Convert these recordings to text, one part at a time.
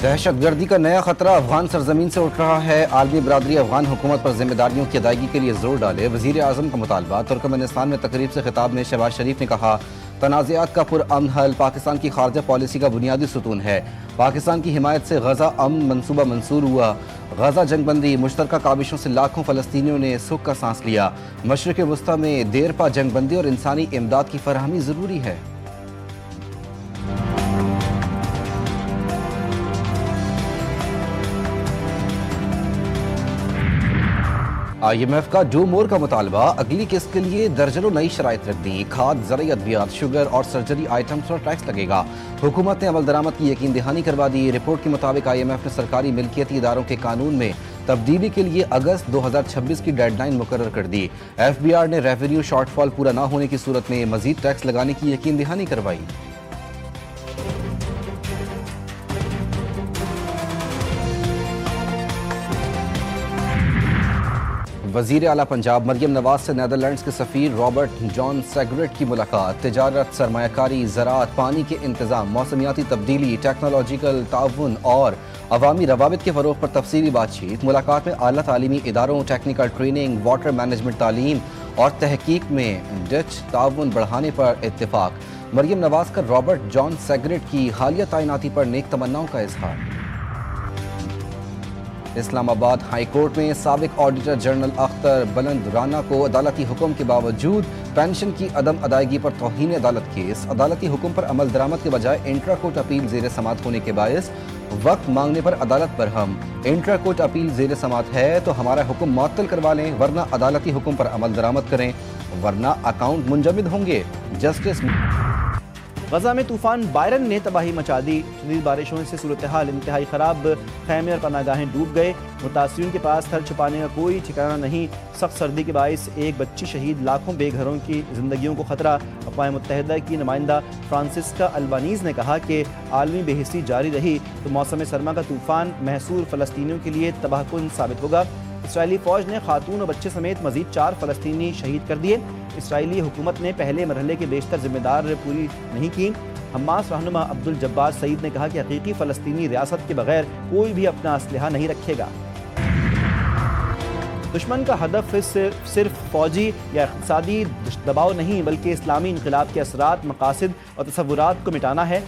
दहशत गर्दी का नया खतरा अफगान सरजमीन से उठ रहा है। आलमी बरादरी अफगान हुकूमत पर जिम्मेदारियों की अदायगी के लिए जोर डाले। वजीर आजम का मुतालबा। तुर्कमेनिस्तान में तकरीब से खिताब में शहबाज शरीफ ने कहा, तनाज़ात का पुरअमन हल पाकिस्तान की खारजा पॉलिसी का बुनियादी सुतून है। पाकिस्तान की हिमायत से गजा अमन मंसूबा मंसूर हुआ। गजा जंगबंदी मुश्तरका काबिशों से लाखों फ़लस्तीनियों ने सुख का सांस लिया। मशरिक़ वस्ता में देर पा जंगबंदी और इंसानी इमदाद की फराहमी ज़रूरी है। IMF का डू मोर का मुतालबा। अगली किस्त के लिए दर्जनों नई शराइत रख दी। खाद, ज़रूरी अद्वियात, शुगर और सर्जरी आइटम्स पर टैक्स लगेगा। हुकूमत ने अमल दरामद की यकीन दहानी करवा दी। रिपोर्ट के मुताबिक IMF ने सरकारी मिल्कियती इदारों के कानून में तब्दीली के लिए अगस्त 2026 की डेडलाइन मुकर्रर कर दी। FBR ने रेवेन्यू शॉर्टफॉल पूरा न होने की सूरत में मजीद टैक्स लगाने की यकीन दहानी करवाई। वज़ीर आला पंजाब मरियम नवाज से नेदरलैंड्स के सफ़ीर रॉबर्ट जॉन सेगरेट की मुलाकात। तिजारत, सरमायाकारी, ज़राअत, पानी के इंतज़ाम, मौसमियाती तब्दीली, टेक्नोलॉजिकल ताउन और अवामी रवाबित के फ़रोग़ पर तफसीली बातचीत। मुलाकात में आला तालीमी इदारों, टेक्निकल ट्रेनिंग, वाटर मैनेजमेंट तालीम और तहकीक में डच ताउन बढ़ाने पर इत्तिफ़ाक़। मरियम नवाज का रॉबर्ट जॉन सेगरेट की हालिया तैनाती पर नेक तमन्नाओं का इज़हार। इस्लामाबाद हाई कोर्ट में साबिक ऑडिटर जनरल अख्तर बुलंद राना को अदालती हुक्म के बावजूद पेंशन की अदम अदायगी पर तौहीन अदालत केस। अदालती हुक्म पर अमल दरामद के बजाय इंट्रा कोर्ट अपील ज़ेर समात होने के बायस वक्त मांगने पर अदालत बरहम। इंट्रा कोर्ट अपील ज़ेर समात है तो हमारा हुक्म मुअत्तल करवा लें, वरना अदालती हुक्म पर अमल दरामद करें, वरना अकाउंट मुंजमद होंगे। जस्टिस। गजा में तूफान बायरन ने तबाही मचा दी। शदीद बारिशों से सूरत हाल इंतहाई ख़राब। खैमे और पनागाहें डूब गए। मुतासिरीन के पास थर छुपाने का कोई ठिकाना नहीं। सख्त सर्दी के बायस एक बच्ची शहीद, लाखों बेघरों की जिंदगियों को खतरा। अक़वाम मुत्तहिदा की नुमाइंदा फ्रांसिस्का अल्बानीज़ ने कहा कि आलमी बेहिसी जारी रही तो मौसम सरमा का तूफ़ान महसूर फ़लस्तीनियों के लिए तबाहकुन साबित होगा। इसराइली फ़ौज ने खातून और बच्चे समेत मज़ीद 4 फ़लस्तीनी शहीद कर दिए। इसराइली हुकूमत ने पहले मरहले के बेशतर जिम्मेदार पूरी नहीं की। हमास रहनुमा अब्दुल जब्बार सईद ने कहा कि हकीकी फ़लस्तीनी रियासत के बगैर कोई भी अपना असलहा नहीं रखेगा। दुश्मन का हदफ सिर्फ फ़ौजी या इक़्तिसादी दबाव नहीं बल्कि इस्लामी इनक़िलाब के असरात, मकासद और तसव्वुरात को मिटाना है।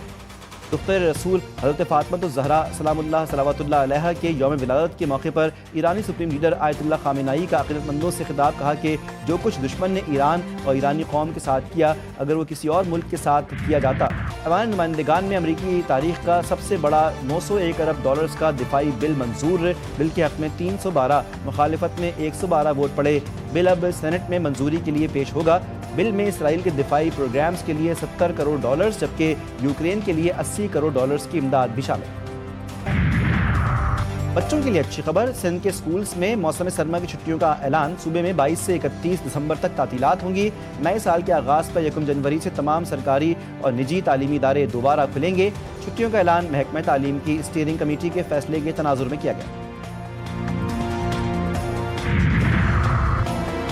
दुख्तर रसूल हज़रत फ़ातिमा सलामुल्लाह सलावतुल्लाह अलैहा के यौम विलादत के मौके पर ईरानी सुप्रीम लीडर आयतुल्लाह ख़ामेनेई का अक़ीदतमंदों से खिताब। कहा कि जो कुछ दुश्मन ने ईरान और ईरानी कौम के साथ किया, अगर वो किसी और मुल्क के साथ किया जाता। अवान नुमाइंदगान में अमरीकी तारीख़ का सबसे बड़ा $901 अरब का दिफाई बिल मंजूर। बिल के हक़ में 312, मुखालिफत में 112 वोट पड़े। बिल अब सेनेट में मंजूरी के लिए पेश होगा। बिल में इसराइल के दिफाई प्रोग्राम्स के लिए $70 करोड़ जबकि यूक्रेन के लिए $80 करोड़ की इमदाद भी शामिल। बच्चों के लिए अच्छी खबर। सिंध के स्कूल्स में मौसम सरमा की छुट्टियों का ऐलान। सूबे में 22 से 31 दिसंबर तक तातीलात होंगी। नए साल के आगाज़ पर 1 जनवरी से तमाम सरकारी और निजी तालीमी इदारे दोबारा खुलेंगे। छुट्टियों का ऐलान महकमा तालीम की स्टीयरिंग कमेटी के फैसले के तनाजुर में किया गया।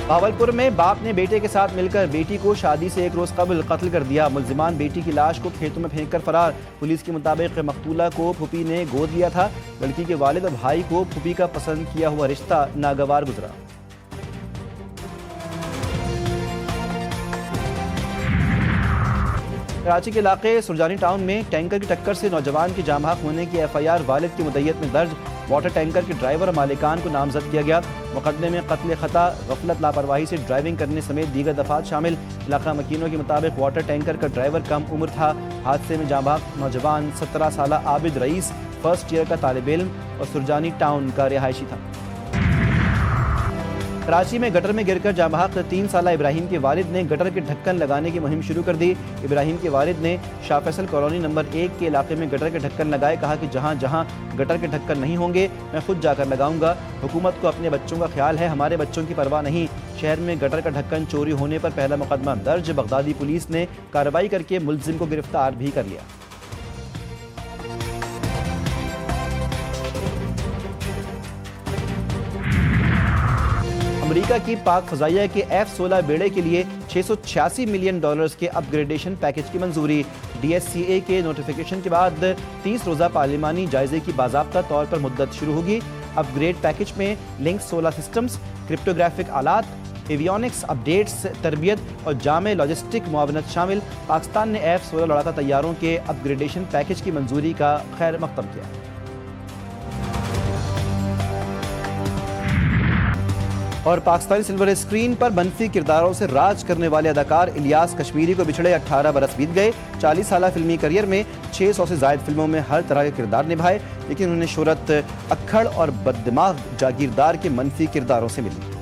भावलपुर में बाप ने बेटे के साथ मिलकर बेटी को शादी से 1 रोज़ कबल कत्ल कर दिया। मुल्जिमान बेटी की लाश को खेतों में फेंक कर फरार। पुलिस के मुताबिक मकतूला को फूफी ने गोद लिया था। लड़की के वालिद और भाई को फूफी का पसंद किया हुआ रिश्ता नागवार गुजरा। कराची के इलाके सुरजानी टाउन में टैंकर की टक्कर से नौजवान की जाम बहक होने की FIR वालिद की मुद्दईयत में दर्ज। वाटर टैंकर के ड्राइवर और मालिकान को नामजद किया गया। मुकदमे में कत्ल खता, गफलत, लापरवाही से ड्राइविंग करने समेत दीगर दफात शामिल। इलाका मकीनों के मुताबिक वाटर टैंकर का ड्राइवर कम उम्र था। हादसे में जाम बहक नौजवान 17 साल आबिद रईस फर्स्ट ईयर का तालिब इल्म और सुरजानी टाउन का रिहायशी था। कराची में गटर में गिरकर जाम बहक 3 साल इब्राहिम के वालिद ने गटर के ढक्कन लगाने की मुहिम शुरू कर दी। इब्राहिम के वालिद ने शाह फैसल कॉलोनी नंबर 1 के इलाके में गटर के ढक्कन लगाए। कहा कि जहां जहां गटर के ढक्कन नहीं होंगे मैं खुद जाकर लगाऊंगा। हुकूमत को अपने बच्चों का ख्याल है, हमारे बच्चों की परवाह नहीं। शहर में गटर का ढक्कन चोरी होने पर पहला मुकदमा दर्ज। बगदादी पुलिस ने कार्रवाई करके मुलजिम को गिरफ्तार भी कर लिया। امریکہ کی پاک فضائیہ کے F-16 بیڑے کے لیے $686 ملین کے اپ گریڈیشن پیکج کی منظوری۔ DSCA کے نوٹیفیکیشن کے بعد 30 روزہ پارلیمانی جائزے کی باضابطہ طور پر مدت شروع ہوگی۔ اپ گریڈ پیکج میں لنک سولار سسٹمز، کرپٹوگرافک آلات، ایویونکس اپڈیٹس، تربیت اور جامع لاجسٹک معاونت شامل۔ پاکستان نے F-16 لڑاکا طیاروں کے اپ گریڈیشن پیکج کی منظوری کا خیر مقدم کیا۔ اور پاکستانی سلور اسکرین پر منفی کرداروں سے راج کرنے والے اداکار الیاس کشمیری کو بچھڑے 18 برس بیت گئے۔ 40 سالہ فلمی کیریئر میں 600 سے زائد فلموں میں ہر طرح کے کردار نبھائے، لیکن انہیں شہرت اکھڑ اور بد دماغ جاگیردار کے منفی کرداروں سے ملی۔